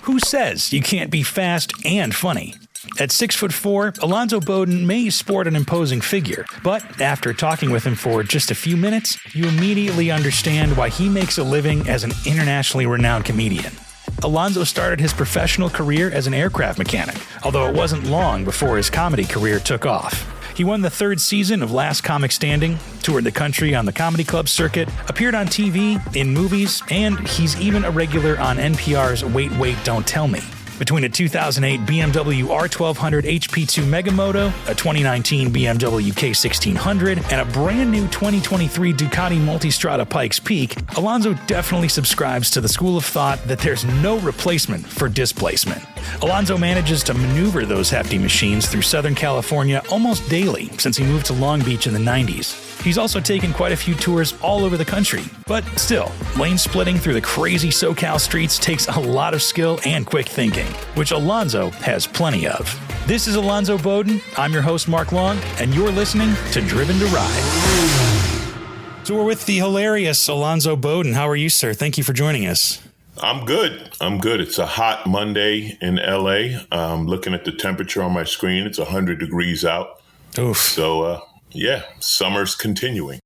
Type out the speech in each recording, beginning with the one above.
Who says you can't be fast and funny? At 6'4", Alonzo Bodden may sport an imposing figure, but after talking with him for just a few minutes, you immediately understand why he makes a living as an internationally renowned comedian. Alonzo started his professional career as an aircraft mechanic, although it wasn't long before his comedy career took off. He won the third season of Last Comic Standing, toured the country on the comedy club circuit, appeared on TV, in movies, and he's even a regular on NPR's Wait, Wait, Don't Tell Me. Between a 2008 BMW R1200 HP2 Megamoto, a 2019 BMW K 1600, and a brand new 2023 Ducati Multistrada Pikes Peak, Alonzo definitely subscribes to the school of thought that there's no replacement for displacement. Alonzo manages to maneuver those hefty machines through Southern California almost daily since he moved to Long Beach in the 90s. He's also taken quite a few tours all over the country. But still, lane splitting through the crazy SoCal streets takes a lot of skill and quick thinking, which Alonzo has plenty of. This is Alonzo Bodden. I'm your host, Mark Long, and you're listening to Driven to Ride. So we're with the hilarious Alonzo Bodden. How are you, sir? Thank you for joining us. I'm good. It's a hot Monday in LA. Looking at the temperature on my screen, it's 100 degrees out. Oof. So, yeah, summer's continuing.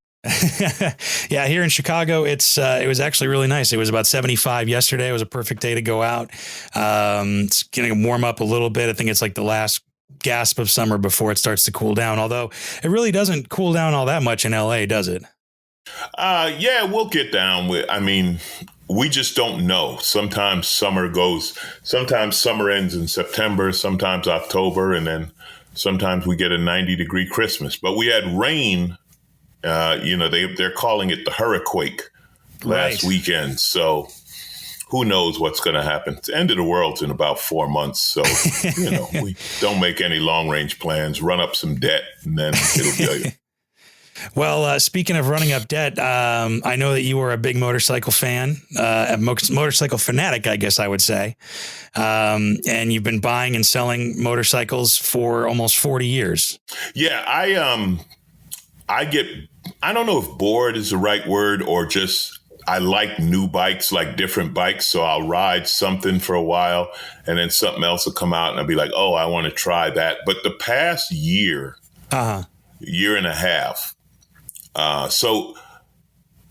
Yeah, here in Chicago, it was actually really nice. It was about 75 yesterday. It was a perfect day to go out. It's going to warm up a little bit. I think it's like the last gasp of summer before it starts to cool down, although it really doesn't cool down all that much in LA, does it? Yeah, we'll get down with, we just don't know. Sometimes summer ends in September, sometimes October, and then sometimes we get a 90-degree Christmas. But we had rain, they're calling it the hurricane last weekend. So who knows what's going to happen? The end of the world's in about 4 months. So, we don't make any long-range plans, run up some debt, and then it'll be Well, speaking of running up debt, I know that you were a big motorcycle fan, a motorcycle fanatic, I guess I would say. And you've been buying and selling motorcycles for almost 40 years. Yeah, I don't know if bored is the right word or just I like new bikes, like different bikes. So I'll ride something for a while and then something else will come out and I'll be like, oh, I want to try that. But the past year and a half, so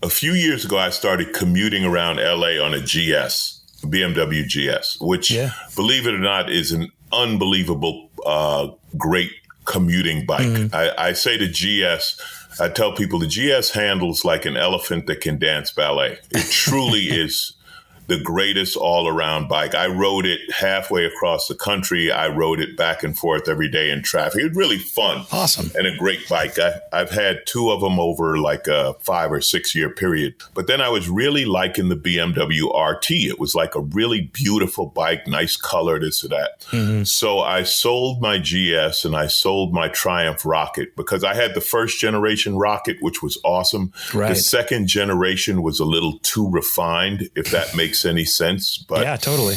a few years ago, I started commuting around LA on a BMW GS, which, believe it or not, is an unbelievable, great commuting bike. Mm-hmm. I say the GS, I tell people the GS handles like an elephant that can dance ballet. It truly is the greatest all-around bike. I rode it halfway across the country. I rode it back and forth every day in traffic. It was really fun. Awesome. And a great bike. I've had two of them over like a 5 or 6 year period. But then I was really liking the BMW RT. It was like a really beautiful bike, nice color, this or that. Mm-hmm. So I sold my GS and I sold my Triumph Rocket because I had the first generation Rocket, which was awesome. Right. The second generation was a little too refined, if that makes any sense. But yeah, totally.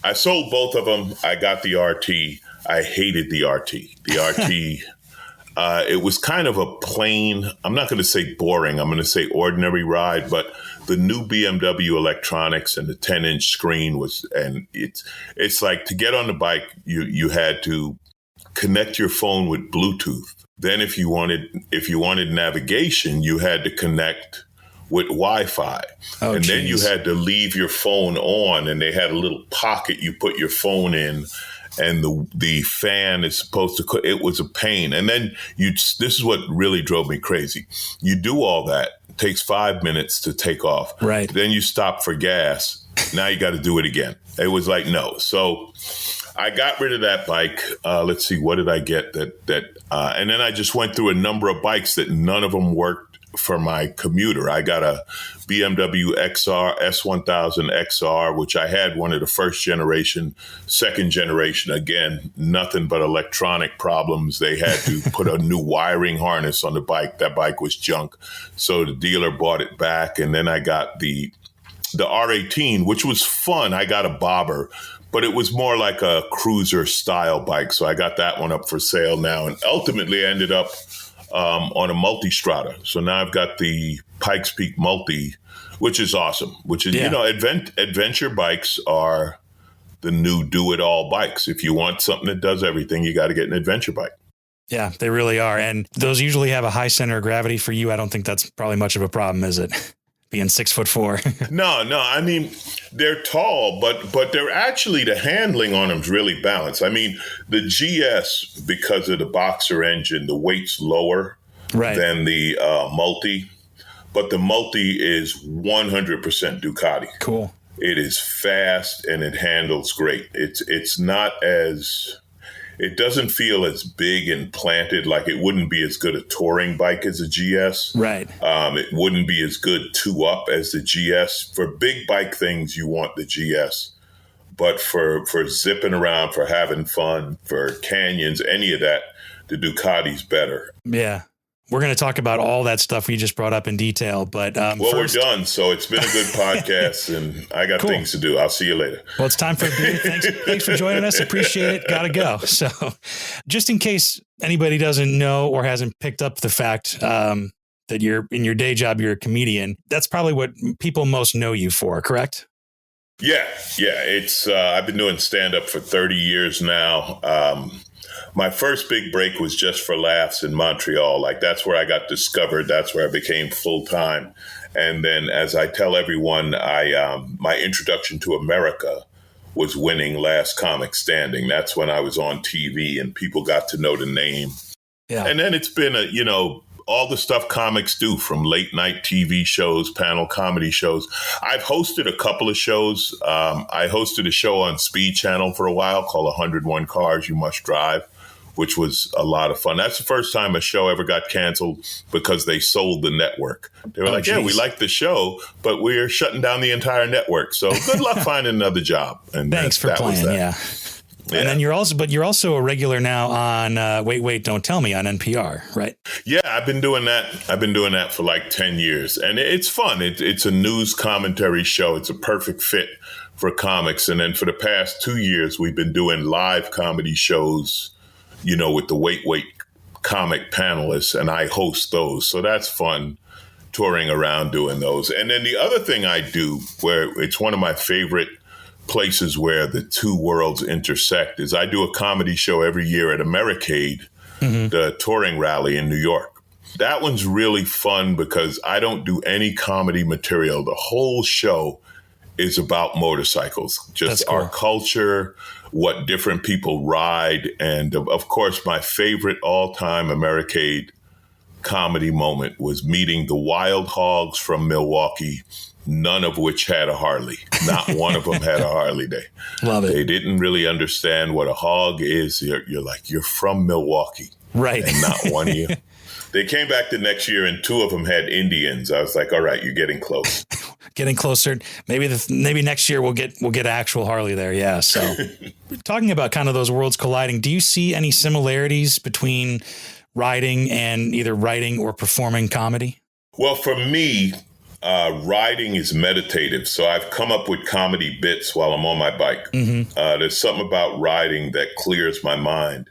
I sold both of them. I got the RT. I hated the RT. The RT, it was kind of a plain, I'm not going to say boring, I'm going to say ordinary ride, but the new BMW electronics and the 10-inch screen and it's like to get on the bike, you had to connect your phone with Bluetooth. Then if you wanted navigation, you had to connect with Wi-Fi. Oh, and then you had to leave your phone on and they had a little pocket you put your phone in and the fan is supposed to, it was a pain. And then this is what really drove me crazy. You do all that. It takes 5 minutes to take off. Right. Then you stop for gas. Now you got to do it again. It was like, no. So I got rid of that bike. Let's see, what did I get and then I just went through a number of bikes that none of them worked for my commuter. I got a BMW XR, S1000 XR, which I had one of the first generation, second generation, again, nothing but electronic problems. They had to put a new wiring harness on the bike. That bike was junk. So the dealer bought it back. And then I got the R18, which was fun. I got a bobber, but it was more like a cruiser style bike. So I got that one up for sale now. And ultimately I ended up on a Multistrada. So now I've got the Pikes Peak Multi, which is awesome, which is, adventure bikes are the new do-it-all bikes. If you want something that does everything, you got to get an adventure bike. Yeah, they really are. And those usually have a high center of gravity. For you, I don't think that's probably much of a problem, is it? Being 6'4". No. I mean, they're tall, but they're actually, the handling on them is really balanced. I mean, the GS, because of the boxer engine, the weight's lower than the Multi, but the Multi is 100% Ducati. Cool. It is fast and it handles great. It's not as, it doesn't feel as big and planted, like it wouldn't be as good a touring bike as a GS. Right. It wouldn't be as good two-up as the GS. For big bike things, you want the GS. But for zipping around, for having fun, for canyons, any of that, the Ducati's better. Yeah. We're going to talk about all that stuff we just brought up in detail, but we're done. So it's been a good podcast, and I got things to do. I'll see you later. Well, it's time for a beer. Thanks for joining us. Appreciate it. Gotta go. So, just in case anybody doesn't know or hasn't picked up the fact that you're in your day job, you're a comedian. That's probably what people most know you for, correct? Yeah. It's I've been doing stand-up for 30 years now. My first big break was Just for Laughs in Montreal. Like, that's where I got discovered. That's where I became full-time. And then, as I tell everyone, my introduction to America was winning Last Comic Standing. That's when I was on TV and people got to know the name. Yeah. And then it's been all the stuff comics do, from late night TV shows, panel comedy shows. I've hosted a couple of shows. I hosted a show on Speed Channel for a while called 101 Cars You Must Drive, which was a lot of fun. That's the first time a show ever got canceled because they sold the network. They were like, geez. Yeah, we like the show, but we're shutting down the entire network. So good luck finding another job. And thanks for playing. Yeah. And then you're also a regular now on Wait, Don't Tell Me on NPR, right? Yeah, I've been doing that. I've been doing that for like 10 years. And it's fun. It's a news commentary show. It's a perfect fit for comics. And then for the past 2 years, we've been doing live comedy shows, with the Wait comic panelists, and I host those. So that's fun, touring around doing those. And then the other thing I do, where it's one of my favorite places where the two worlds intersect, is I do a comedy show every year at Americade, the touring rally in New York. That one's really fun because I don't do any comedy material. The whole show is about motorcycles, just our culture, what different people ride. And of course, my favorite all-time Americade comedy moment was meeting the Wild Hogs from Milwaukee, none of which had a Harley. Not one of them had a Harley. Love it. They didn't really understand what a hog is. You're like, you're from Milwaukee. Right. And not one of you. They came back the next year and two of them had Indians. I was like, all right, you're getting close. Getting closer. Maybe next year we'll get actual Harley there. Yeah. So talking about kind of those worlds colliding, do you see any similarities between riding and either writing or performing comedy? Well, for me, riding is meditative. So I've come up with comedy bits while I'm on my bike. There's something about riding that clears my mind.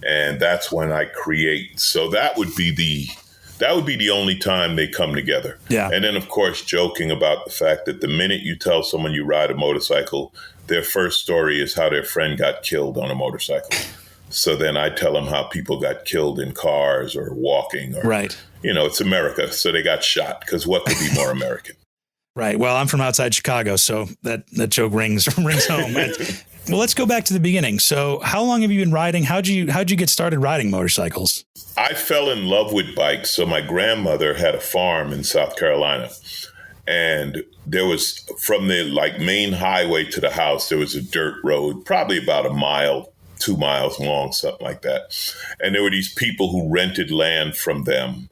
And that's when I create. So that would be the only time they come together. Yeah. And then, of course, joking about the fact that the minute you tell someone you ride a motorcycle, their first story is how their friend got killed on a motorcycle. So then I tell them how people got killed in cars or walking. Or, right. It's America. So they got shot, because what could be more American? Right. Well, I'm from outside Chicago, so that joke rings home. Well, let's go back to the beginning. So how long have you been riding? How'd you get started riding motorcycles? I fell in love with bikes. So my grandmother had a farm in South Carolina, and there was, from the main highway to the house, there was a dirt road, probably about a mile, 2 miles long, something like that. And there were these people who rented land from them,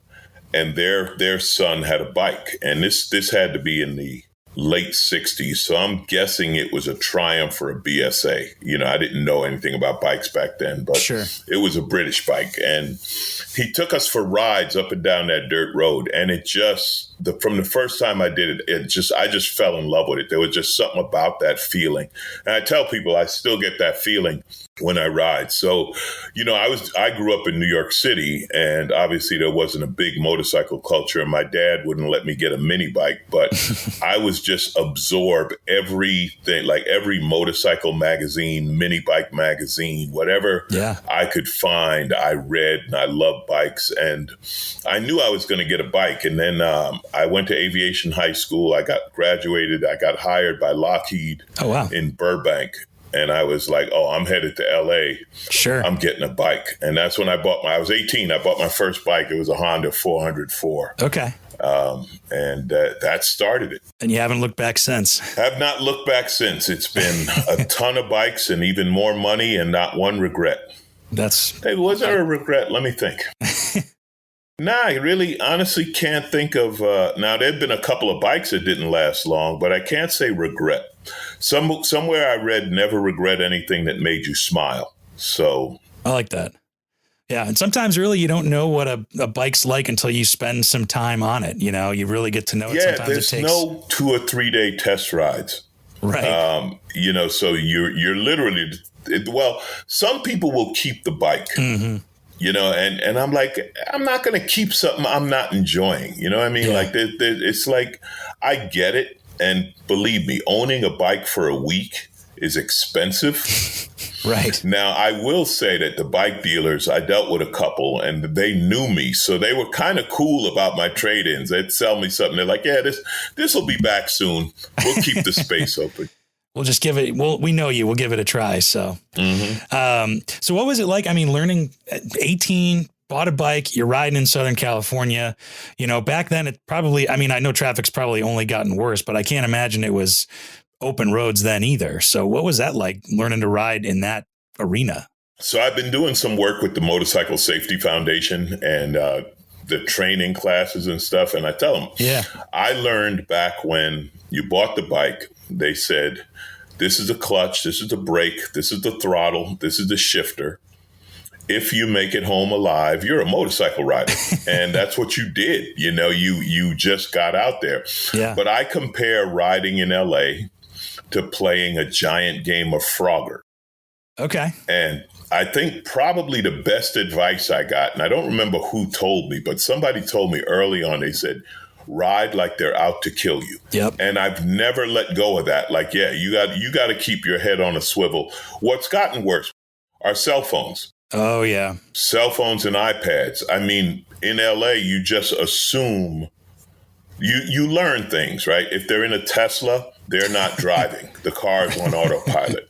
and their son had a bike. And this had to be in the late 60s. So I'm guessing it was a Triumph or a BSA. I didn't know anything about bikes back then, but sure, it was a British bike. And he took us for rides up and down that dirt road. And it just, from the first time I did it, I just fell in love with it. There was just something about that feeling. And I tell people I still get that feeling when I ride. So, I grew up in New York City, and obviously there wasn't a big motorcycle culture, and my dad wouldn't let me get a mini bike, but I was was just absorb everything, like every motorcycle magazine, mini bike magazine, whatever I could find, I read, and I love bikes. And I knew I was going to get a bike. And then I went to aviation high school. I got graduated. I got hired by Lockheed in Burbank. And I was like, oh, I'm headed to L.A. Sure. I'm getting a bike. And that's when I was 18. I bought my first bike. It was a Honda 404. Okay. And that started it. And you haven't looked back since. Have not looked back since. It's been a ton of bikes and even more money and not one regret. Hey, was there a regret? Let me think. I really honestly can't think of, now there've been a couple of bikes that didn't last long, but I can't say regret. Somewhere I read never regret anything that made you smile. So I like that. Yeah. And sometimes really you don't know what a bike's like until you spend some time on it. You know, you really get to know it. Yeah, sometimes there's no 2 or 3 day test rides. Right. You know, so you're literally, some people will keep the bike. Mm-hmm. You know, and I'm like, I'm not going to keep something I'm not enjoying. You know what I mean? Like, it's like, I get it. And believe me, owning a bike for a week is expensive. Right. Now, I will say that the bike dealers, I dealt with a couple and they knew me. So they were kind of cool about my trade-ins. They'd sell me something. They're like, yeah, this will be back soon. We'll keep the space open. We'll just give it. We know you. We'll give it a try. So, so what was it like? I mean, learning at 18, bought a bike. You're riding in Southern California. You know, back then it probably. I mean, I know traffic's probably only gotten worse, but I can't imagine it was open roads then either. So, what was that like? Learning to ride in that arena? So, I've been doing some work with the Motorcycle Safety Foundation and the training classes and stuff. And I tell them, I learned back when you bought the bike. They said, this is a clutch, this is the brake, this is the throttle, this is the shifter. If you make it home alive, you're a motorcycle rider. And that's what you did. You know, you just got out there. Yeah. But I compare riding in LA to playing a giant game of Frogger. Okay. And I think probably the best advice I got, and I don't remember who told me, but somebody told me early on, they said, ride like they're out to kill you. Yep. And I've never let go of that. Like, you got to keep your head on a swivel. What's gotten worse are cell phones. Oh, yeah. Cell phones and iPads. I mean, in LA, you just assume you learn things, right? If they're in a Tesla, they're not driving. The car is on autopilot.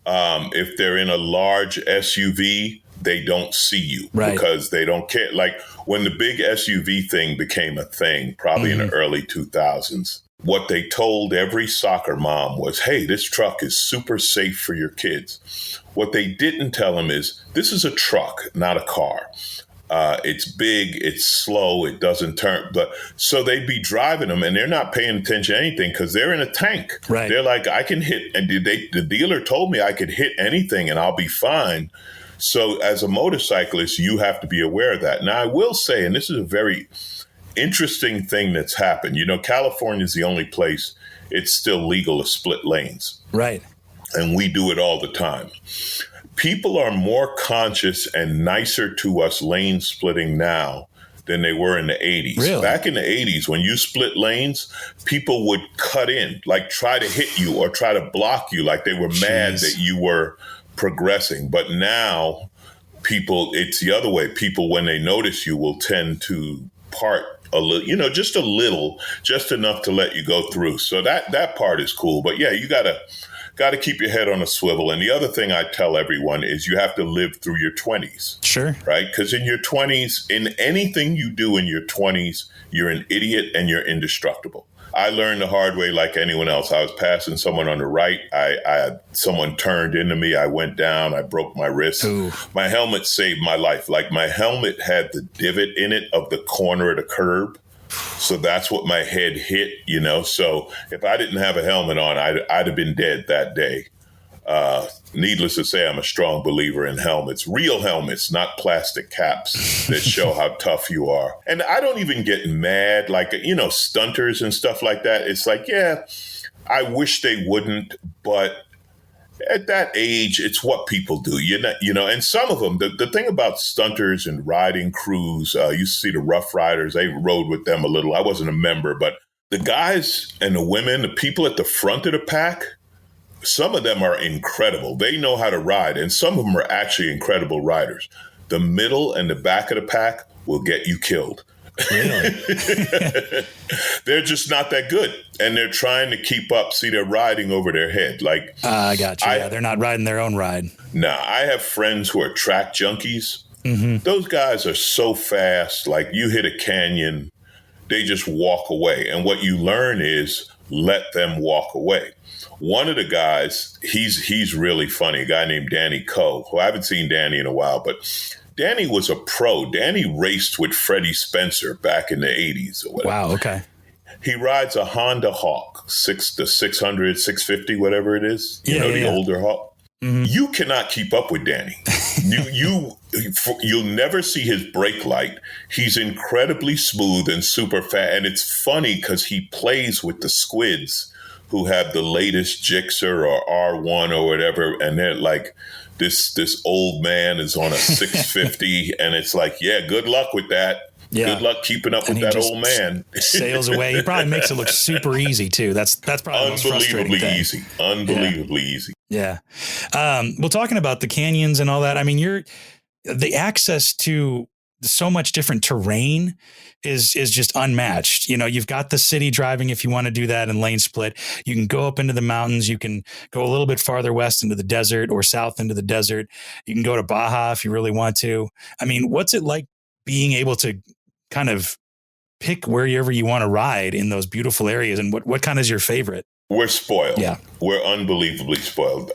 If they're in a large SUV, they don't see you because they don't care. Like when the big SUV thing became a thing, probably in the early 2000s, what they told every soccer mom was, hey, this truck is super safe for your kids. What they didn't tell them is this is a truck, not a car. It's big, it's slow, it doesn't turn. But so they'd be driving them and they're not paying attention to anything because they're in a tank. Right. They're like, I can hit. And the dealer told me I could hit anything and I'll be fine. So as a motorcyclist, you have to be aware of that. Now, I will say, and this is a very interesting thing that's happened. You know, California is the only place it's still legal to split lanes. Right. And we do it all the time. People are more conscious and nicer to us lane splitting now than they were in the 80s. Really? Back in the 80s, when you split lanes, people would cut in, like try to hit you or try to block you, like they were mad that you were progressing. But now people, it's the other way. People, when they notice you, will tend to part a little, you know, just a little, just enough to let you go through. So that part is cool. But yeah, you got to keep your head on a swivel. And the other thing I tell everyone is you have to live through your 20s. Sure. Right? Because in your 20s, in anything you do in your 20s, you're an idiot and you're indestructible. I learned the hard way like anyone else. I was passing someone on the right. Someone turned into me. I went down. I broke my wrist. Ooh. My helmet saved my life. Like my helmet had the divot in it of the corner of the curb. So that's what my head hit, you know. So if I didn't have a helmet on, I'd have been dead that day. Needless to say, I'm a strong believer in helmets, real helmets, not plastic caps that show how tough you are. And I don't even get mad, like, you know, stunters and stuff like that. It's like, yeah, I wish they wouldn't, but at that age, it's what people do, you know, and some of them, the thing about stunters and riding crews, you see the Rough Riders, they rode with them a little. I wasn't a member, but The guys and the women, the people at the front of the pack, some of them are incredible. They know how to ride, and some of them are actually incredible riders. The middle and the back of the pack will get you killed. Really? They're just not that good, and they're trying to keep up. See, they're riding over their head. Like I got you. Yeah, they're not riding their own ride. Nah, I have friends who are track junkies. Mm-hmm. Those guys are so fast. Like you hit a canyon, they just walk away. And what you learn is let them walk away. One of the guys, he's really funny, a guy named Danny Coe, who I haven't seen Danny in a while, but Danny was a pro. Danny raced with Freddie Spencer back in the 80s or whatever. Wow, okay. He rides a Honda Hawk, the 600, 650, whatever it is. The older Hawk. Mm-hmm. You cannot keep up with Danny. You'll never see his brake light. He's incredibly smooth and super fast. And it's funny because he plays with the squids who have the latest Gixxer or R1 or whatever. And they're like, this old man is on a 650. And it's like, yeah, good luck with that. Yeah. Good luck keeping up with that old man. Sails away. He probably makes it look super easy too. That's probably the most frustrating thing. Unbelievably easy. Yeah. Well, talking about the canyons and all that, I mean, the access to so much different terrain is just unmatched. You've got the city driving if you want to do that in lane split. You can go up into the mountains. You can go a little bit farther west into the desert or south into the desert. You can go to Baja if you really want to. I mean, what's it like being able to kind of pick wherever you want to ride in those beautiful areas? And what kind is your favorite? We're spoiled. Yeah. We're unbelievably spoiled.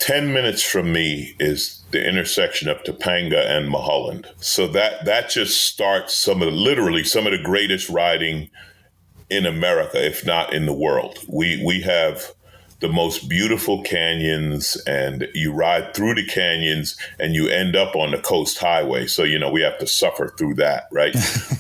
10 minutes from me is the intersection of Topanga and Mulholland. So that just starts some of the greatest riding in America, if not in the world. We have the most beautiful canyons, and you ride through the canyons and you end up on the coast highway. So, we have to suffer through that, right?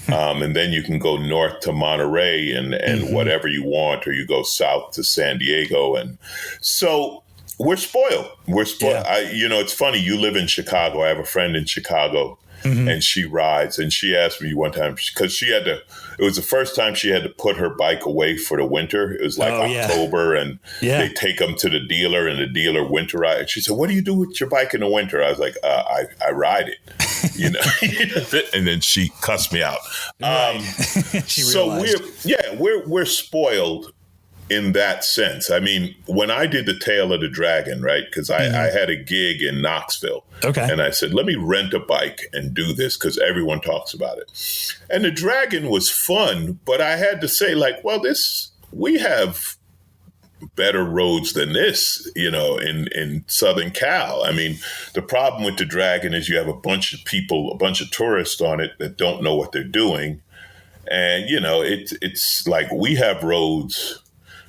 And then you can go north to Monterey and mm-hmm. whatever you want, or you go south to San Diego. And so we're spoiled. Yeah. It's funny. You live in Chicago. I have a friend in Chicago. Mm-hmm. And she rides, and she asked me one time, because it was the first time she had to put her bike away for the winter. It was like October, and they take them to the dealer, and the dealer winterize. She said, "What do you do with your bike in the winter?" I was like, I ride it, and then she cussed me out. Right. She realized. So we're spoiled in that sense. I mean, when I did the Tail of the Dragon, right, because I had a gig in Knoxville. Okay. And I said, let me rent a bike and do this because everyone talks about it. And the Dragon was fun, but I had to say, we have better roads than this, in Southern Cal. I mean, the problem with the Dragon is you have a bunch of tourists on it that don't know what they're doing. And, it's like we have roads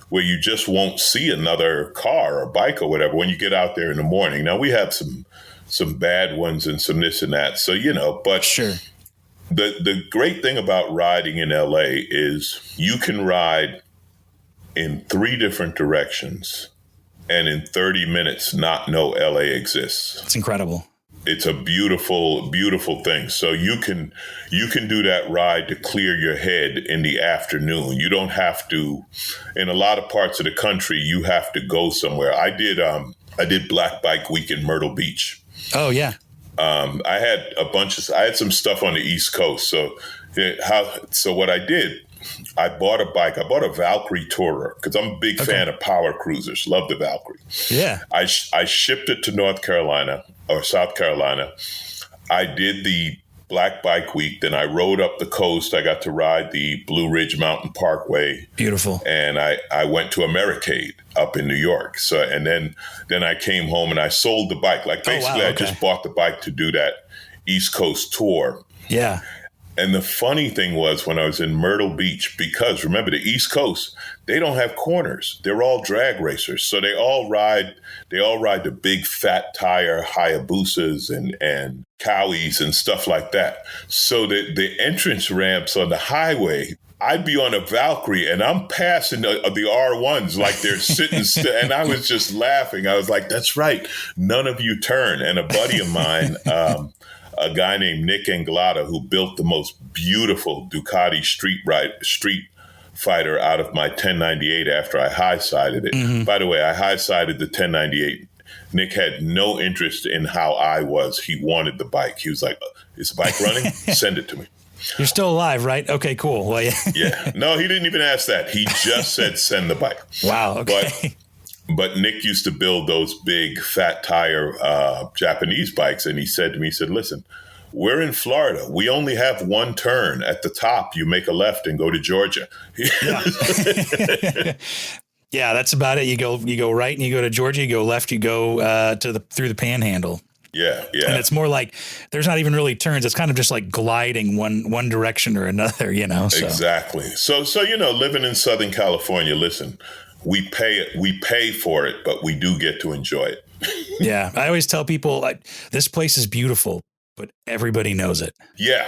where you just won't see another car or bike or whatever when you get out there in the morning. Now, we have some bad ones and some this and that. So, but sure. The great thing about riding in LA is you can ride in 3 different directions and in 30 minutes not know LA exists. It's incredible. It's a beautiful, beautiful thing. So you can do that ride to clear your head in the afternoon. You don't have to. In a lot of parts of the country, you have to go somewhere. I did Black Bike Week in Myrtle Beach. Oh yeah. I had some stuff on the East Coast. So what I did, I bought a bike. I bought a Valkyrie Tourer because I'm a big fan of power cruisers. Love the Valkyrie. Yeah. I shipped it to North Carolina or South Carolina. I did the Black Bike Week. Then I rode up the coast. I got to ride the Blue Ridge Mountain Parkway. Beautiful. And I went to Americade up in New York. So, and then I came home and I sold the bike. Like basically I just bought the bike to do that East Coast tour. Yeah. And the funny thing was when I was in Myrtle Beach, because remember the East Coast, they don't have corners. They're all drag racers. So they all ride the big fat tire Hayabusas and Cowies and stuff like that. So the entrance ramps on the highway, I'd be on a Valkyrie and I'm passing the R1s like they're sitting and I was just laughing. I was like, that's right. None of you turn. And a buddy of mine, a guy named Nick Anglada, who built the most beautiful Ducati street fighter out of my 1098 after I high-sided it. Mm-hmm. By the way, I high-sided the 1098. Nick had no interest in how I was. He wanted the bike. He was like, is the bike running? Send it to me. You're still alive, right? Okay, cool. Well, yeah. Yeah. No, he didn't even ask that. He just said, send the bike. Wow. Okay. But Nick used to build those big fat tire Japanese bikes. And he said to me, he said, listen, we're in Florida. We only have one turn. At the top, you make a left and go to Georgia. Yeah. Yeah, that's about it. You go right and you go to Georgia. You go left, you go through the Panhandle. Yeah, yeah. And it's more like there's not even really turns. It's kind of just like gliding one direction or another, you know. So. Exactly. So living in Southern California, listen, we pay for it, but we do get to enjoy it. Yeah, I always tell people this place is beautiful, but everybody knows it. Yeah.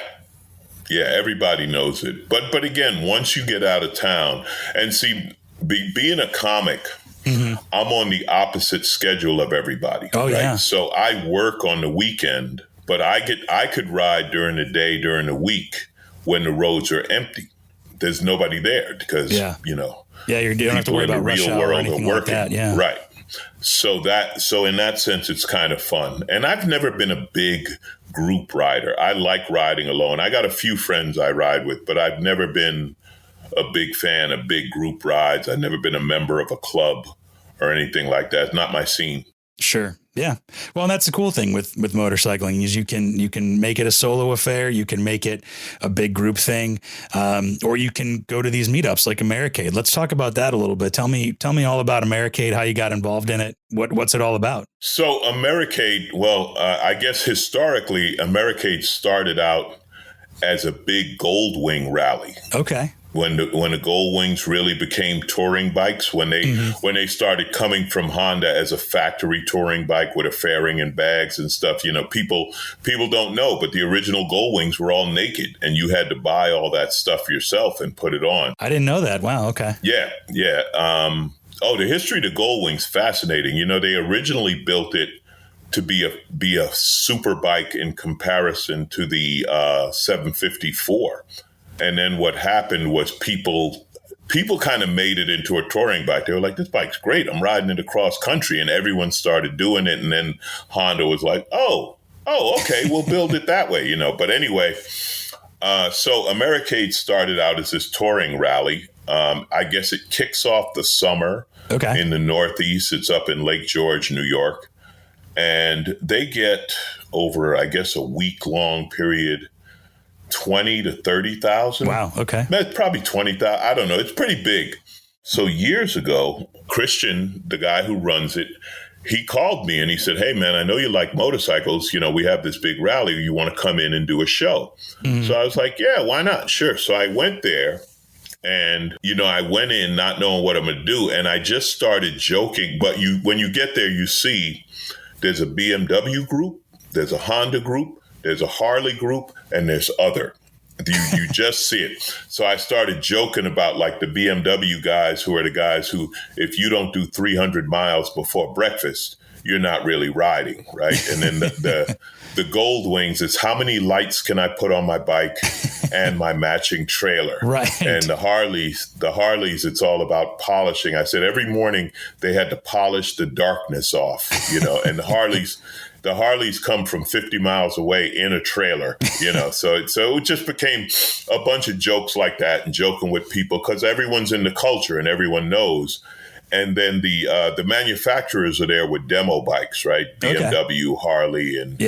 Yeah, everybody knows it. But again, once you get out of town and see, being a comic, mm-hmm. I'm on the opposite schedule of everybody. Oh, right? Yeah. So I work on the weekend, but I could ride during the day, during the week when the roads are empty. There's nobody there because, Yeah, you don't have to worry about rush hour or anything like that. Yeah. Right. So in that sense, it's kind of fun. And I've never been a big group rider. I like riding alone. I got a few friends I ride with, but I've never been a big fan of big group rides. I've never been a member of a club or anything like that. It's not my scene. Sure. Yeah. Well, and that's the cool thing with motorcycling is you can make it a solo affair. You can make it a big group thing. Or you can go to these meetups like Americade. Let's talk about that a little bit. Tell me all about Americade, how you got involved in it. What's it all about? So Americade, well, I guess historically, Americade started out as a big Goldwing rally. Okay. When the Goldwings really became touring bikes, when they started coming from Honda as a factory touring bike with a fairing and bags and stuff, people don't know, but the original Goldwings were all naked and you had to buy all that stuff yourself and put it on. I didn't know that. Wow. Okay. Yeah. Yeah. The history of the Goldwings, fascinating. They originally built it to be a super bike in comparison to the 754. And then what happened was people kind of made it into a touring bike. They were like, this bike's great. I'm riding it across country. And everyone started doing it. And then Honda was like, oh, okay, we'll build it that way, But anyway, so Americade started out as this touring rally. I guess it kicks off the summer in the Northeast. It's up in Lake George, New York. And they get over, I guess, a week-long period, 20 to 30,000. Wow. Okay. Probably 20,000. I don't know. It's pretty big. So years ago, Christian, the guy who runs it, he called me and he said, hey, man, I know you like motorcycles. We have this big rally. You want to come in and do a show? Mm-hmm. So I was like, yeah, why not? Sure. So I went there and, I went in not knowing what I'm going to do. And I just started joking. But when you get there, you see there's a BMW group, there's a Honda group, there's a Harley group, and there's other. You just see it. So I started joking about like the BMW guys who are the guys who, if you don't do 300 miles before breakfast, you're not really riding, right? And then the Goldwings is how many lights can I put on my bike and my matching trailer? Right. And the Harleys, it's all about polishing. I said every morning they had to polish the darkness off, and the Harleys come from 50 miles away in a trailer, so it just became a bunch of jokes like that and joking with people because everyone's in the culture and everyone knows. And then the manufacturers are there with demo bikes, right? BMW, Harley, and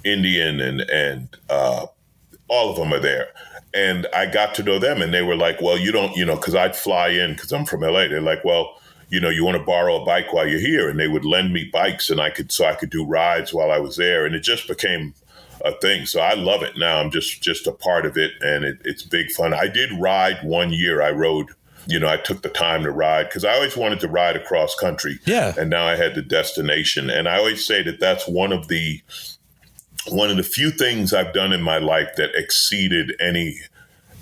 Indian, and all of them are there. And I got to know them and they were like, well, you don't, because I'd fly in because I'm from LA. They're like, well, you want to borrow a bike while you're here? And they would lend me bikes and I could do rides while I was there. And it just became a thing. So I love it now. I'm just a part of it. And it's big fun. I did ride one year. I rode, I took the time to ride because I always wanted to ride across country. Yeah. And now I had the destination. And I always say that that's one of the few things I've done in my life that exceeded any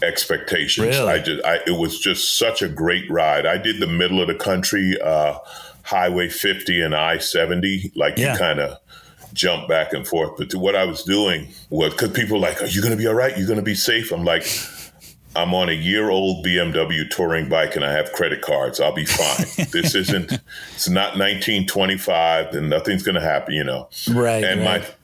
expectations. Really? It was just such a great ride. I did the middle of the country, Highway 50 and I-70, you kind of jump back and forth. But what I was doing was, because people were like, are you going to be all right? You're going to be safe? I'm like, I'm on a year-old BMW touring bike and I have credit cards. I'll be fine. It's not 1925 and nothing's going to happen, Right. And right.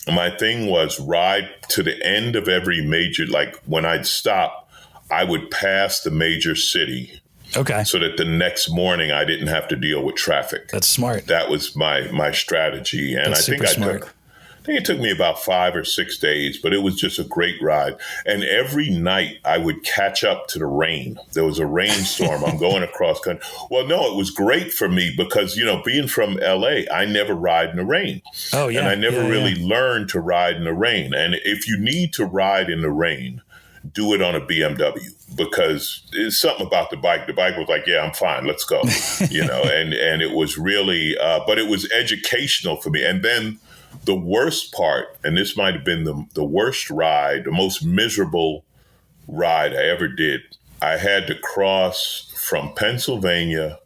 my thing was ride to the end of every major, like when I'd stop, I would pass the major city. Okay. So that the next morning I didn't have to deal with traffic. That's smart. That was my strategy. And That's super smart. I think it took me about 5 or 6 days, but it was just a great ride. And every night I would catch up to the rain. There was a rainstorm. I'm going across country. Well, no, it was great for me because, being from LA, I never ride in the rain. Oh, yeah. And I never really learned to ride in the rain. And if you need to ride in the rain, do it on a BMW because it's something about the bike. The bike was like, yeah, I'm fine. Let's go. And it was really, but it was educational for me. And then the worst part, and this might have been the worst ride, the most miserable ride I ever did. I had to cross from Pennsylvania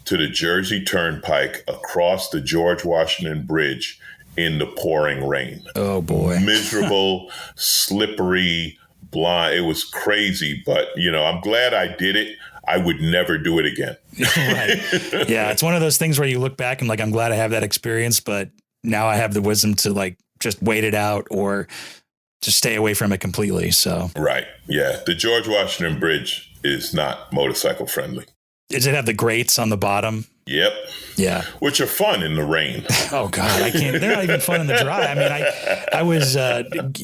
to the Jersey Turnpike across the George Washington Bridge in the pouring rain. Oh, boy. Miserable, slippery, blind. It was crazy, but I'm glad I did it. I would never do it again. Right. Yeah, it's one of those things where you look back and like, I'm glad I have that experience, but now I have the wisdom to like just wait it out or just stay away from it completely. So right. Yeah. The George Washington Bridge is not motorcycle friendly. Does it have the grates on the bottom? Yep. Yeah. Which are fun in the rain. Oh God, I can't. They're not even fun in the dry. I mean, I was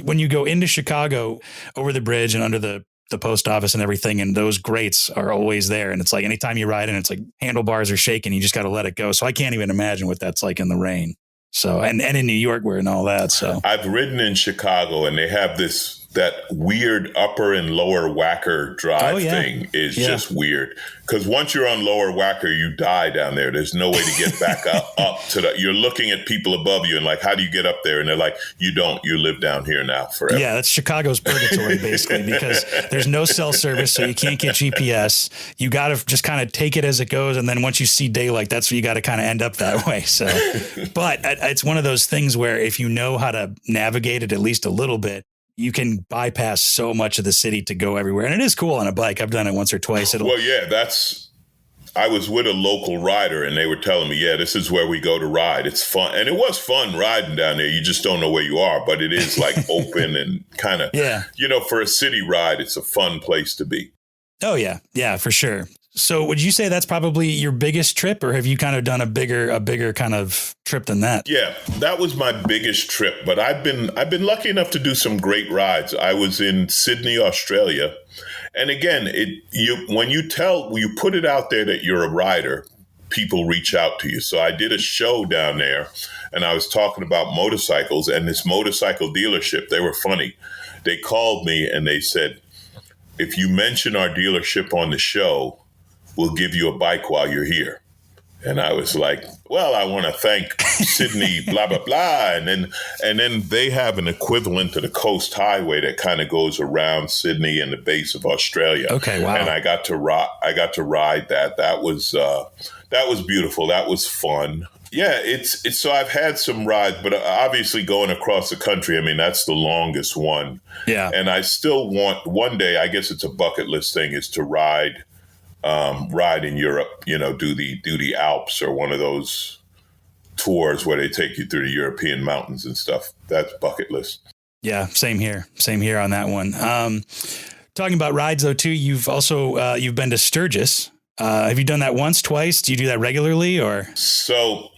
when you go into Chicago over the bridge and under the post office and everything, and those grates are always there. And it's like anytime you ride in, it's like handlebars are shaking. You just got to let it go. So I can't even imagine what that's like in the rain. So and in New York, we're and all that. So I've ridden in Chicago, and they have that weird upper and lower whacker drive thing is just weird. Because once you're on lower whacker, you die down there. There's no way to get back up to the. You're looking at people above you and like, how do you get up there? And they're like, you don't. You live down here now forever. Yeah, that's Chicago's purgatory basically because there's no cell service, so you can't get GPS. You got to just kind of take it as it goes, and then once you see daylight, that's where you got to kind of end up that way. So, but it's one of those things where if you know how to navigate it at least a little bit, you can bypass so much of the city to go everywhere. And it is cool on a bike. I've done it once or twice. Well, yeah, I was with a local rider and they were telling me, yeah, this is where we go to ride. It's fun. And it was fun riding down there. You just don't know where you are, but it is like open and kind of, for a city ride, it's a fun place to be. Oh, yeah. Yeah, for sure. So would you say that's probably your biggest trip, or have you kind of done a bigger kind of trip than that? Yeah, that was my biggest trip, but I've been lucky enough to do some great rides. I was in Sydney, Australia. And again, when you put it out there that you're a rider, people reach out to you. So I did a show down there and I was talking about motorcycles, and this motorcycle dealership, they were funny. They called me and they said, if you mention our dealership on the show, we'll give you a bike while you're here. And I was like, well, I want to thank Sydney, blah, blah, blah. And then they have an equivalent to the Coast Highway that kind of goes around Sydney and the base of Australia. Okay, wow. And I got to ride that. That was beautiful. That was fun. Yeah, it's so I've had some rides, but obviously going across the country, I mean, that's the longest one. Yeah. And I still want one day, I guess it's a bucket list thing, is to ride in Europe, do the Alps or one of those tours where they take you through the European mountains and stuff. That's bucket list. Yeah, same here on that one. Talking about rides though, too, you've also, you've been to Sturgis. Have you done that once, twice? Do you do that regularly or? So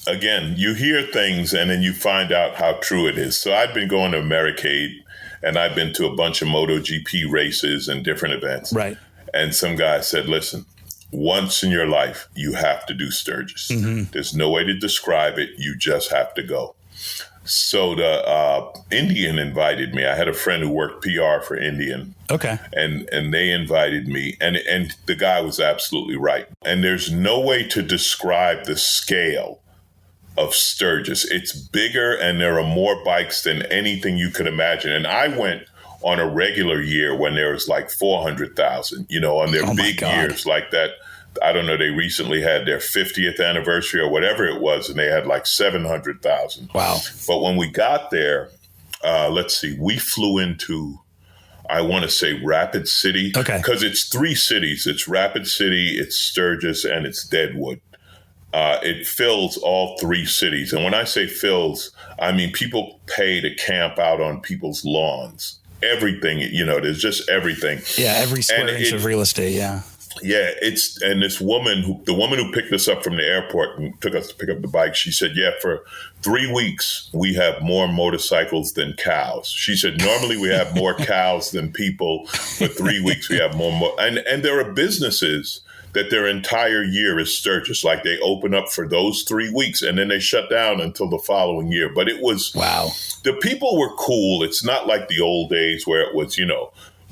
again, you hear things and then you find out how true it is. So I've been going to Americade and I've been to a bunch of MotoGP races and different events. Right. And some guy said, listen, once in your life, you have to do Sturgis. Mm-hmm. There's no way to describe it. You just have to go. So the Indian invited me. I had a friend who worked PR for Indian. Okay. And they invited me. And the guy was absolutely right. And there's no way to describe the scale of Sturgis. It's bigger and there are more bikes than anything you could imagine. And I went on a regular year when there was like 400,000, on their big years like that. I don't know, they recently had their 50th anniversary or whatever it was, and they had like 700,000. Wow. But when we got there, we flew into I want to say Rapid City. Okay. Because it's 3 cities. It's Rapid City, it's Sturgis, and it's Deadwood. It fills all 3 cities. And when I say fills, I mean people pay to camp out on people's lawns. Everything, there's just everything. Yeah, every square inch of real estate, yeah. Yeah, and this woman, the woman who picked us up from the airport and took us to pick up the bike, she said, yeah, for 3 weeks, we have more motorcycles than cows. She said, normally we have more cows than people. For 3 weeks, we have more. And there are businesses that their entire year is Sturgis. Like they open up for those 3 weeks and then they shut down until the following year. But it was, wow. The people were cool. It's not like the old days where it was,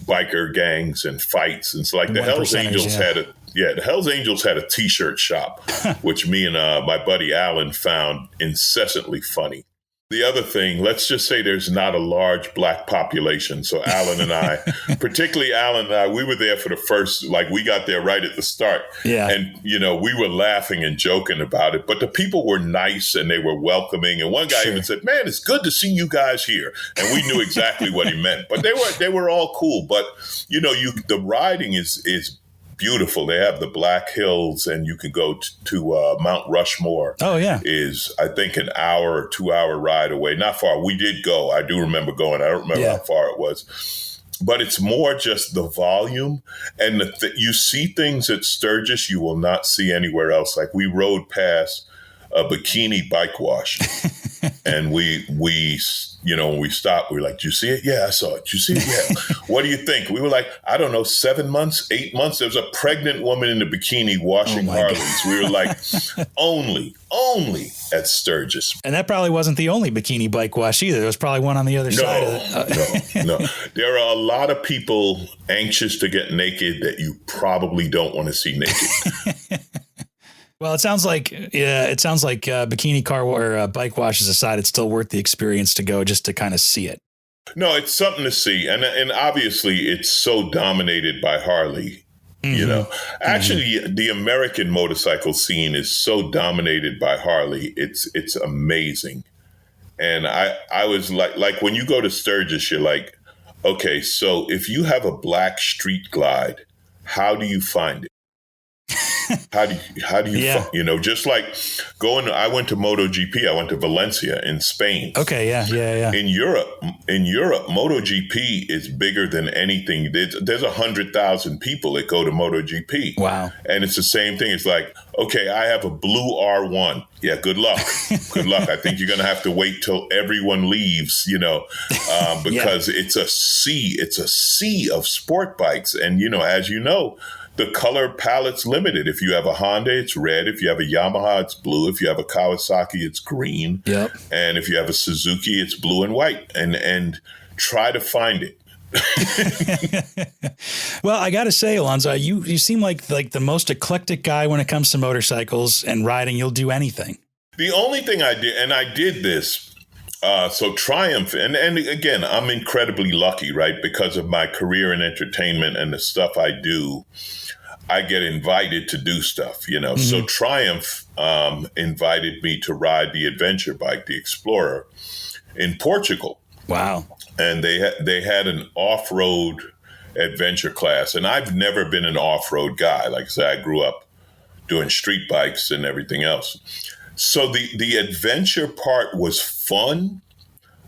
biker gangs and fights. And so like the Hells Angels the Hells Angels had a t-shirt shop, which me and my buddy Alan found incessantly funny. The other thing, let's just say there's not a large black population. So Alan and I, particularly Alan and I, we were there for the first, we got there right at the start. Yeah. And, we were laughing and joking about it, but the people were nice and they were welcoming. And one guy even said, man, it's good to see you guys here. And we knew exactly what he meant, but they were all cool. But, the riding is beautiful. They have the Black Hills, and you can go to Mount Rushmore. Oh, yeah. Is, I think, an hour or 2 hour ride away. Not far. We did go. I do remember going. I don't remember how far it was. But it's more just the volume. And you see things at Sturgis you will not see anywhere else. Like we rode past a bikini bike wash. And we when we stopped, we were like, "Did you see it? Yeah, I saw it. Did you see it? Yeah. What do you think?" We were like, I don't know, 7 months, 8 months. There was a pregnant woman in the bikini washing Harleys. God. We were like, only at Sturgis. And that probably wasn't the only bikini bike wash either. There was probably one on the other side of it. No. There are a lot of people anxious to get naked that you probably don't want to see naked. Well, it sounds like bikini car or bike washes aside, it's still worth the experience to go just to kind of see it. No, it's something to see. And obviously it's so dominated by Harley, Actually, the American motorcycle scene is so dominated by Harley. It's amazing. And I was like when you go to Sturgis, you're like, okay, so if you have a black street glide, how do you find it? How do you, just like I went to MotoGP. I went to Valencia in Spain. Okay. Yeah. In Europe, MotoGP is bigger than anything. There's 100,000 people that go to MotoGP. Wow. And it's the same thing. It's like, okay, I have a blue R1. Yeah. Good luck. Good luck. I think you're going to have to wait till everyone leaves, because it's a sea of sport bikes. And, as you know, the color palette's limited. If you have a Honda, it's red. If you have a Yamaha, it's blue. If you have a Kawasaki, it's green. Yep. And if you have a Suzuki, it's blue and white. And try to find it. Well, I got to say, Alonzo, you seem like the most eclectic guy when it comes to motorcycles and riding. You'll do anything. The only thing I did, and I did this, so Triumph, and again, I'm incredibly lucky, right? Because of my career in entertainment and the stuff I do, I get invited to do stuff, Mm-hmm. So Triumph invited me to ride the adventure bike, the Explorer, in Portugal. Wow. And they had an off-road adventure class. And I've never been an off-road guy. Like I said, I grew up doing street bikes and everything else. So the adventure part was fun,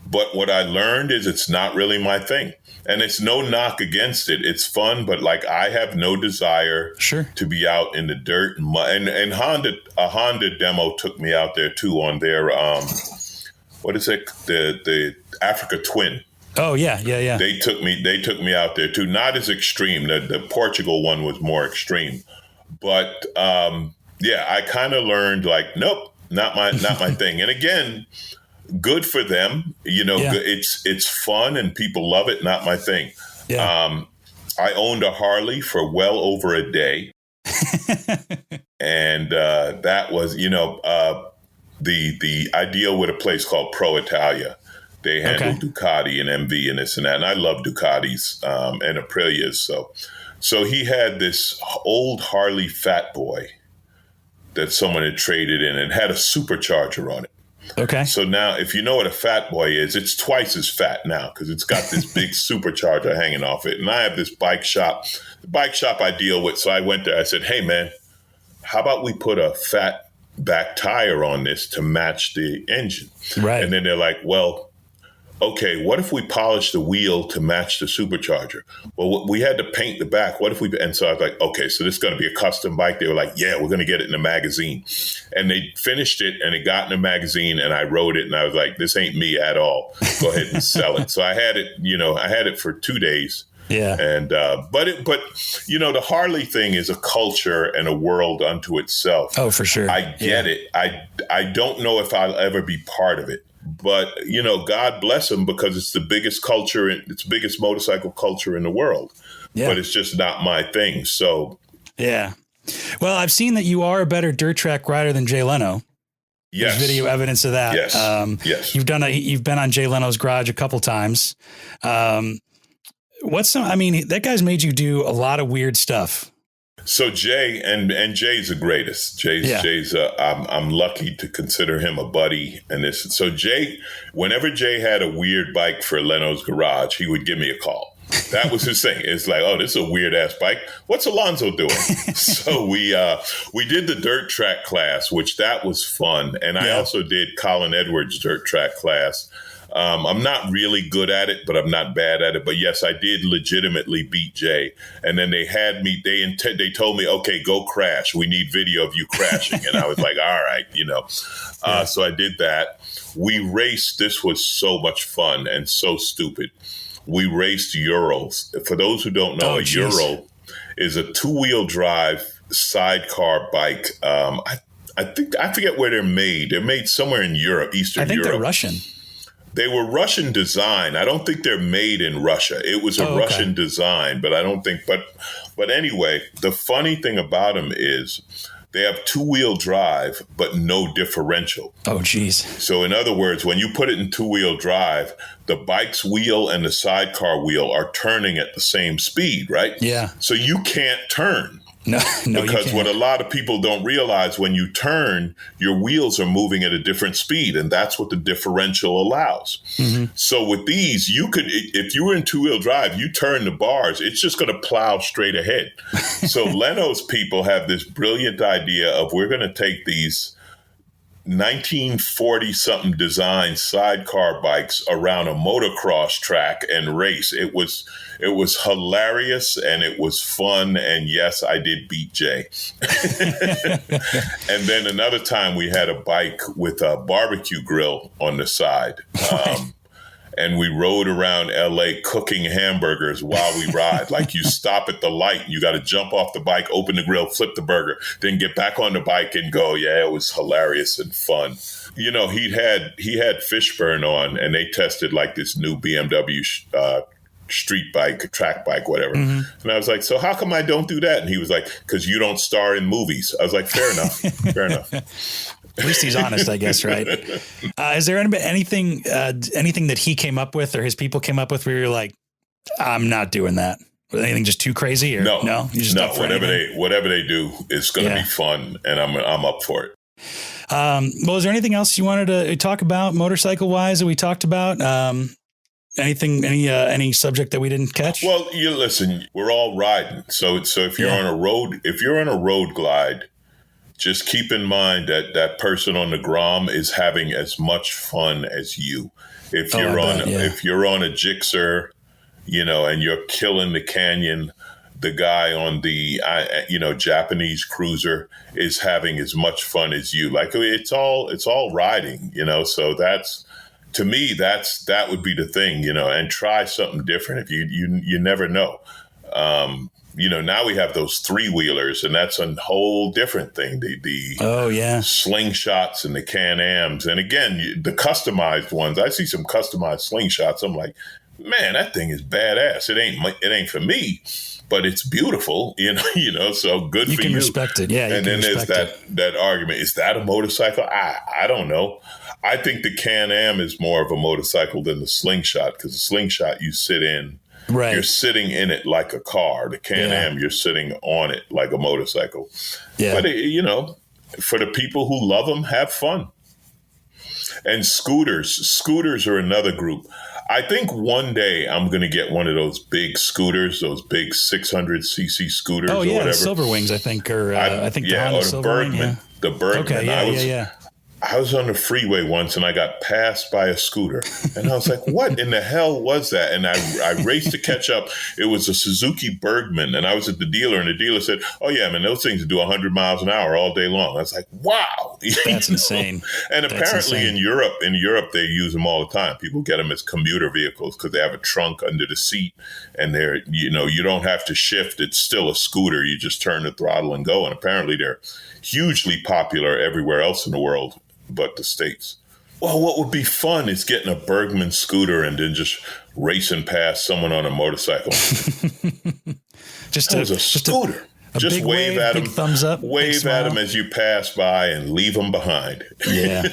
but what I learned is it's not really my thing. And it's no knock against it. It's fun, but I have no desire to be out in the dirt and mud. And a Honda demo took me out there too on their what is it? The Africa Twin. Oh yeah. They took me out there too. Not as extreme. The Portugal one was more extreme, but I kind of learned nope. Not my thing. And again, good for them. It's fun and people love it. Not my thing. Yeah. I owned a Harley for well over a day. And that was, the I deal with a place called Pro Italia. They handle Ducati and MV and this and that. And I love Ducatis and Aprilias. So he had this old Harley Fat Boy that someone had traded in and had a supercharger on it. Okay. So now, if you know what a fat boy is, it's twice as fat now because it's got this big supercharger hanging off it. And I have this bike shop I deal with. So I went there. I said, hey, man, how about we put a fat back tire on this to match the engine? Right. And then they're like, well, okay, what if we polish the wheel to match the supercharger? Well, we had to paint the back. What if we, and so I was like, okay, so this is going to be a custom bike. They were like, yeah, we're going to get it in a magazine. And they finished it and it got in a magazine and I rode it and I was like, this ain't me at all. Go ahead and sell it. So I had it for 2 days. Yeah. And, but the Harley thing is a culture and a world unto itself. Oh, for sure. I get it. I don't know if I'll ever be part of it. But, God bless them because it's the biggest culture, it's the biggest motorcycle culture in the world. Yeah. But it's just not my thing. So. Yeah. Well, I've seen that you are a better dirt track rider than Jay Leno. Yes. There's video evidence of that. Yes. Yes. You've been on Jay Leno's garage a couple times. That guy's made you do a lot of weird stuff. So Jay and Jay's the greatest. Jay's I'm lucky to consider him a buddy. And so Jay, whenever Jay had a weird bike for Leno's garage, he would give me a call. That was his thing. It's like, oh, this is a weird ass bike. What's Alonzo doing? So we did the dirt track class, which that was fun. And I also did Colin Edwards' dirt track class. I'm not really good at it, but I'm not bad at it. But yes, I did legitimately beat Jay. And then they had me, they told me, okay, go crash. We need video of you crashing. And I was like, all right, So I did that. We raced. This was so much fun and so stupid. We raced Urals. For those who don't know, a Ural is a 2-wheel drive sidecar bike. I forget where they're made. They're made somewhere in Europe, Eastern Europe. I think they're Russian. They were Russian design. I don't think they're made in Russia. It was a Russian design, but I don't think, but anyway, the funny thing about them is they have 2-wheel drive, but no differential. Oh, geez. So in other words, when you put it in 2-wheel drive, the bike's wheel and the sidecar wheel are turning at the same speed, right? Yeah. So you can't turn. No, because what a lot of people don't realize, when you turn, your wheels are moving at a different speed, and that's what the differential allows. Mm-hmm. So with these, you could, if you were in 2-wheel drive, you turn the bars, it's just going to plow straight ahead. So Leno's people have this brilliant idea of, we're going to take these 1940-something design sidecar bikes around a motocross track and race. It was hilarious and it was fun. And yes, I did beat Jay. And then another time we had a bike with a barbecue grill on the side. And we rode around LA cooking hamburgers while we ride. Like, you stop at the light, you got to jump off the bike, open the grill, flip the burger, then get back on the bike and go. Yeah, it was hilarious and fun. He had Fishburne on, and they tested like this new BMW street bike, track bike, whatever. Mm-hmm. And I was like, so how come I don't do that? And he was like, because you don't star in movies. I was like, fair enough. Fair enough. At least he's honest, I guess, right? Is there anything that he came up with or his people came up with where you're like, I'm not doing that? Anything just too crazy? Or no, you just whatever they do is going to be fun, and I'm up for it. Well, is there anything else you wanted to talk about motorcycle wise that we talked about? Any subject that we didn't catch? Well, you listen, we're all riding. So if you're on a road glide, just keep in mind that person on the Grom is having as much fun as you. If you're on a Gixxer, and you're killing the canyon, the guy on the Japanese cruiser is having as much fun as you. Like, it's all riding, So that's, to me, that would be the thing, and try something different. If you never know. Now we have those 3-wheelers, and that's a whole different thing. The slingshots and the Can-Ams. And again, the customized ones, I see some customized slingshots. I'm like, man, that thing is badass. It ain't for me, but it's beautiful, so good for you. You can respect it. Yeah. And then there's that argument. Is that a motorcycle? I don't know. I think the Can-Am is more of a motorcycle than the slingshot, because the slingshot you sit in. Right. You're sitting in it like a car. The Can-Am, you're sitting on it like a motorcycle. Yeah. But, for the people who love them, have fun. And scooters are another group. I think one day I'm going to get one of those big scooters, those big 600cc scooters. Oh, yeah, or whatever. The Silver Wings, I think, or I think the yeah, Honda or the Silver Wing, Bergman. yeah. The Bergman. Okay, I was on the freeway once and I got passed by a scooter. And I was like, what in the hell was that? And I raced to catch up. It was a Suzuki Bergman. And I was at the dealer and the dealer said, oh, yeah, man, those things do 100 miles an hour all day long. I was like, wow. That's insane. And apparently in Europe, they use them all the time. People get them as commuter vehicles because they have a trunk under the seat and they're, you don't have to shift. It's still a scooter. You just turn the throttle and go. And apparently they're hugely popular everywhere else in the world but the States. Well, what would be fun is getting a Bergman scooter and then just racing past someone on a motorcycle. Just a scooter. Just wave at them, thumbs up, wave at them as you pass by and leave them behind. Yeah.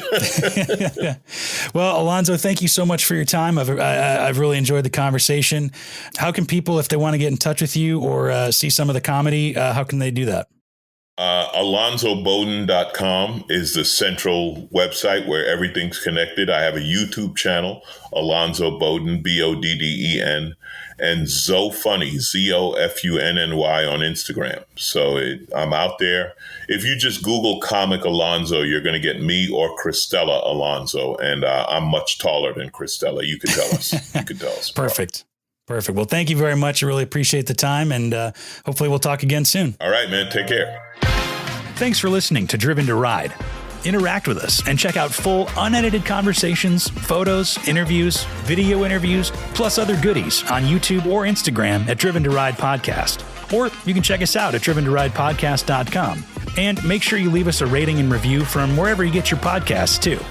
Well, Alonzo, thank you so much for your time. I've really enjoyed the conversation. How can people, if they want to get in touch with you or see some of the comedy, how can they do that? AlonzoBodden.com is the central website where everything's connected. I have a YouTube channel, Alonzo Bodden, Bodden, and ZoFunny, ZoFunny on Instagram. So I'm out there. If you just Google Comic Alonzo, you're going to get me or Christella Alonzo. And I'm much taller than Christella. You can tell us. Perfect. Well, thank you very much. I really appreciate the time. And hopefully we'll talk again soon. All right, man. Take care. Thanks for listening to Driven to Ride. Interact with us and check out full unedited conversations, photos, interviews, video interviews, plus other goodies on YouTube or Instagram at Driven to Ride Podcast. Or you can check us out at driventoridepodcast.com. And make sure you leave us a rating and review from wherever you get your podcasts too. Do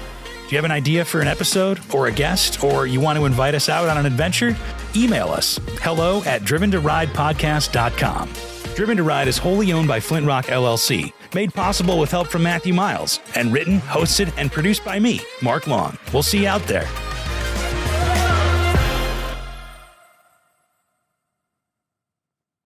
you have an idea for an episode or a guest, or you want to invite us out on an adventure? Email us hello@driventoridepodcast.com. Driven to Ride is wholly owned by Flint Rock LLC, made possible with help from Matthew Miles, and written, hosted, and produced by me, Mark Long. We'll see you out there.